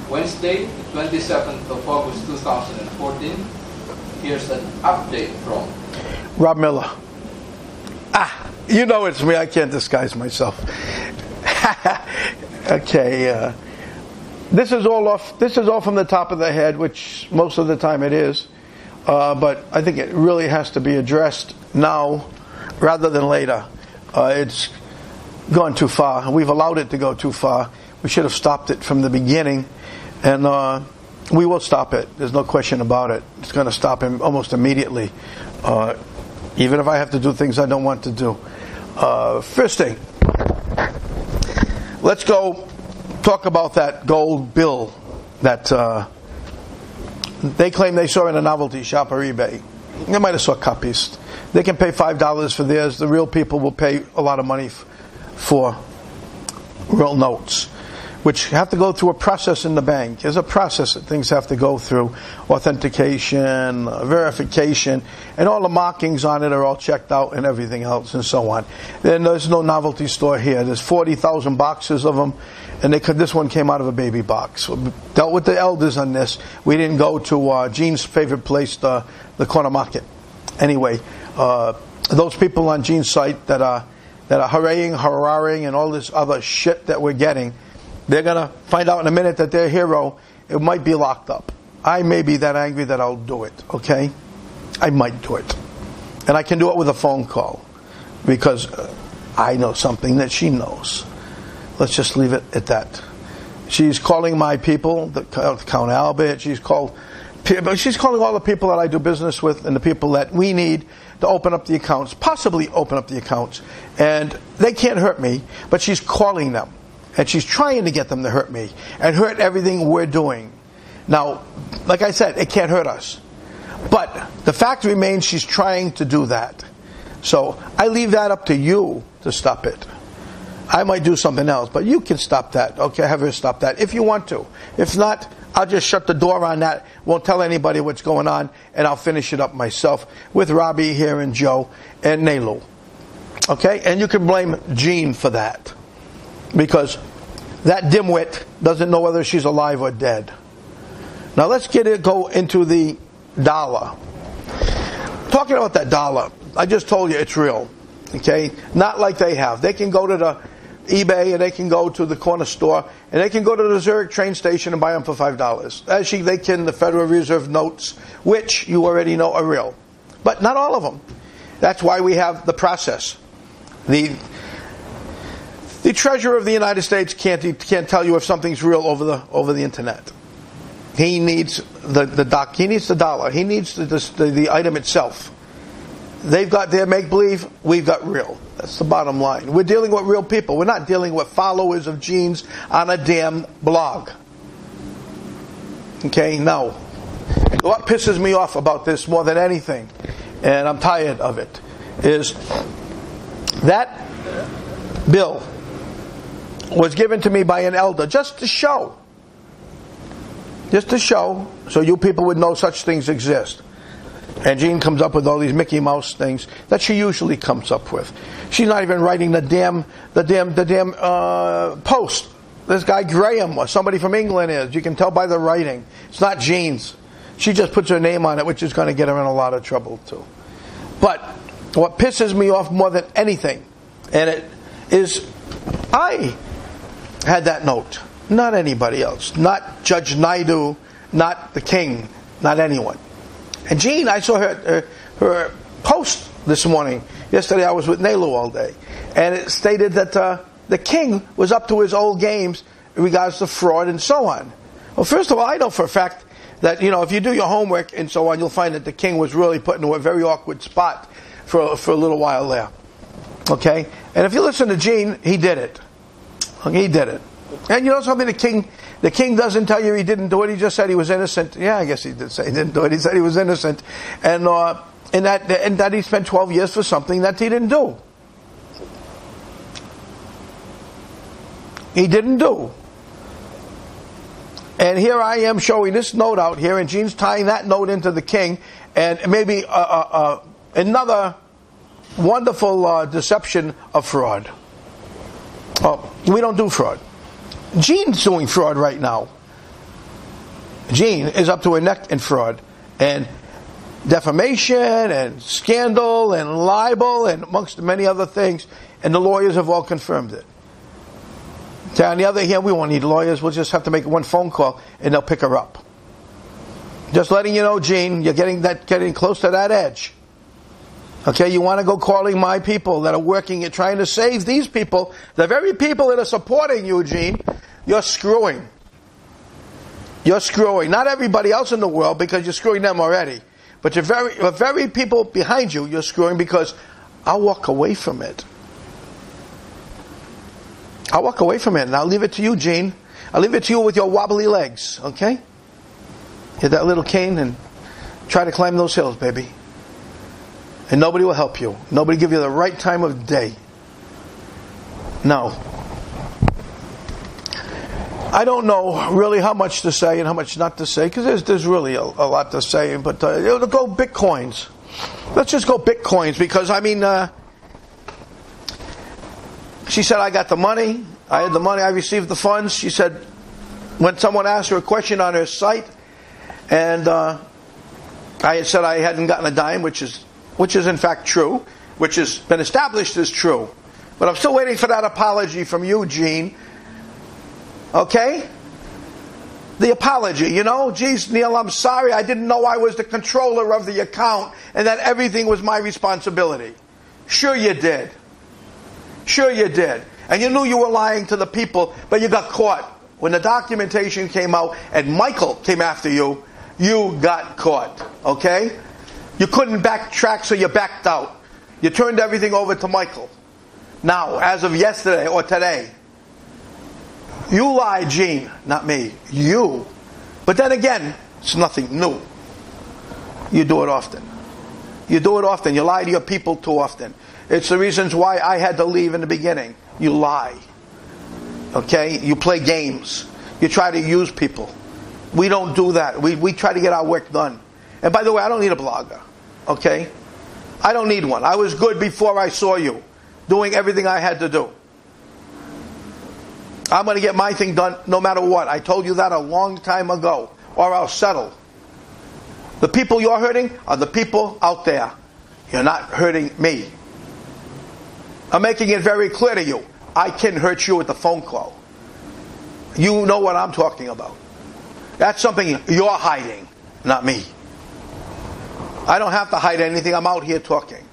Wednesday, the 27th of August 2014. Here's an update from Rob Miller. You know it's me. I can't disguise myself. Okay, this is all from the top of the head, which most of the time it is. But I think it really has to be addressed now rather than later. It's gone too far. We've allowed it to go too far. We should have stopped it from the beginning, and we will stop it. There's no question about it. It's going to stop him almost immediately, even if I have to do things I don't want to do. First thing, let's go talk about that gold bill that they claim they saw in a novelty shop or eBay. They might have saw copies. They can pay $5 for theirs. The real people will pay a lot of money for real notes, which have to go through a process in the bank. There's a process that things have to go through. Authentication, verification, and all the markings on it are all checked out and everything else and so on. Then there's no novelty store here. There's 40,000 boxes of them, and this one came out of a baby box. We dealt with the elders on this. We didn't go to Gene's favorite place, the corner market. Anyway, those people on Gene's site that are hurrahing, and all this other shit that we're getting, they're going to find out in a minute that their hero, it might be locked up. I may be that angry that I'll do it, okay? I might do it. And I can do it with a phone call, because I know something that she knows. Let's just leave it at that. She's calling my people, Count Albert, she's calling all the people that I do business with and the people that we need to open up the accounts, possibly open up the accounts. And they can't hurt me, but she's calling them. And she's trying to get them to hurt me and hurt everything we're doing. Now, like I said, it can't hurt us. But the fact remains she's trying to do that. So I leave that up to you to stop it. I might do something else, but you can stop that. Okay, have her stop that if you want to. If not, I'll just shut the door on that, won't tell anybody what's going on, and I'll finish it up myself with Robbie here and Joe and Nelu. Okay? And you can blame Gene for that, because that dimwit doesn't know whether she's alive or dead. Now let's go into the dollar. Talking about that dollar, I just told you it's real. Okay? Not like they have. They can go to the eBay, and they can go to the corner store, and they can go to the Zurich train station and buy them for $5. Actually, they can the Federal Reserve notes, which you already know are real. But not all of them. That's why we have the process. The Treasurer of the United States can't tell you if something's real over the internet. He needs he needs the dollar. He needs the item itself. They've got their make-believe, we've got real. That's the bottom line. We're dealing with real people. We're not dealing with followers of Gene's on a damn blog. Okay, no. What pisses me off about this more than anything, and I'm tired of it, is that bill was given to me by an elder just to show, so you people would know such things exist. And Gene comes up with all these Mickey Mouse things that she usually comes up with. She's not even writing the damn post. This guy Graham or somebody from England is. You can tell by the writing. It's not Gene's. She just puts her name on it, which is going to get her in a lot of trouble too. But what pisses me off more than anything, and it is, I had that note, not anybody else, not Judge Naidu, not the king, not anyone. And Gene, I saw her post this morning. Yesterday I was with Nelu all day. And it stated that the king was up to his old games in regards to fraud and so on. Well, first of all, I know for a fact that, if you do your homework and so on, you'll find that the king was really put into a very awkward spot for a little while there. Okay? And if you listen to Gene, he did it. He did it. And you know something, the king doesn't tell you he didn't do it. He just said he was innocent. Yeah, I guess he did say he didn't do it. He said he was innocent, and that he spent 12 years for something that he didn't do. He didn't do. And here I am showing this note out here, and Gene's tying that note into the king, and maybe another wonderful deception of fraud. Oh, we don't do fraud. Gene's doing fraud right now. Gene is up to her neck in fraud and defamation and scandal and libel and amongst many other things, and the lawyers have all confirmed it. So on the other hand, we won't need lawyers. We'll just have to make one phone call and they'll pick her up. Just letting you know, Gene, you're getting close to that edge. Okay, you want to go calling my people that are working and trying to save these people, the very people that are supporting you, Gene. You're screwing. You're screwing. Not everybody else in the world, because you're screwing them already. But the very people behind you, you're screwing, because I'll walk away from it. I'll walk away from it, and I'll leave it to you, Gene. I'll leave it to you with your wobbly legs, okay? Get that little cane and try to climb those hills, baby. And nobody will help you. Nobody give you the right time of day. No. I don't know really how much to say and how much not to say, because there's really a lot to say. But it'll go Bitcoins. Let's just go Bitcoins, because she said, I got the money. I had the money. I received the funds. She said, when someone asked her a question on her site, and I had said I hadn't gotten a dime, which is in fact true, which has been established as true. But I'm still waiting for that apology from you, Gene. Okay? The apology, geez, Neil, I'm sorry. I didn't know I was the controller of the account and that everything was my responsibility. Sure you did. Sure you did. And you knew you were lying to the people, but you got caught. When the documentation came out and Michael came after you, you got caught. Okay? You couldn't backtrack, so you backed out. You turned everything over to Michael. Now, as of yesterday or today, you lied, Gene, not me. You. But then again, it's nothing new. You do it often. You do it often. You lie to your people too often. It's the reasons why I had to leave in the beginning. You lie. Okay? You play games. You try to use people. We don't do that. We try to get our work done. And by the way, I don't need a blogger. Okay? I don't need one. I was good before I saw you, doing everything I had to do. I'm going to get my thing done no matter what. I told you that a long time ago. Or I'll settle. The people you're hurting are the people out there. You're not hurting me. I'm making it very clear to you. I can hurt you with a phone call. You know what I'm talking about. That's something you're hiding, not me. I don't have to hide anything. I'm out here talking.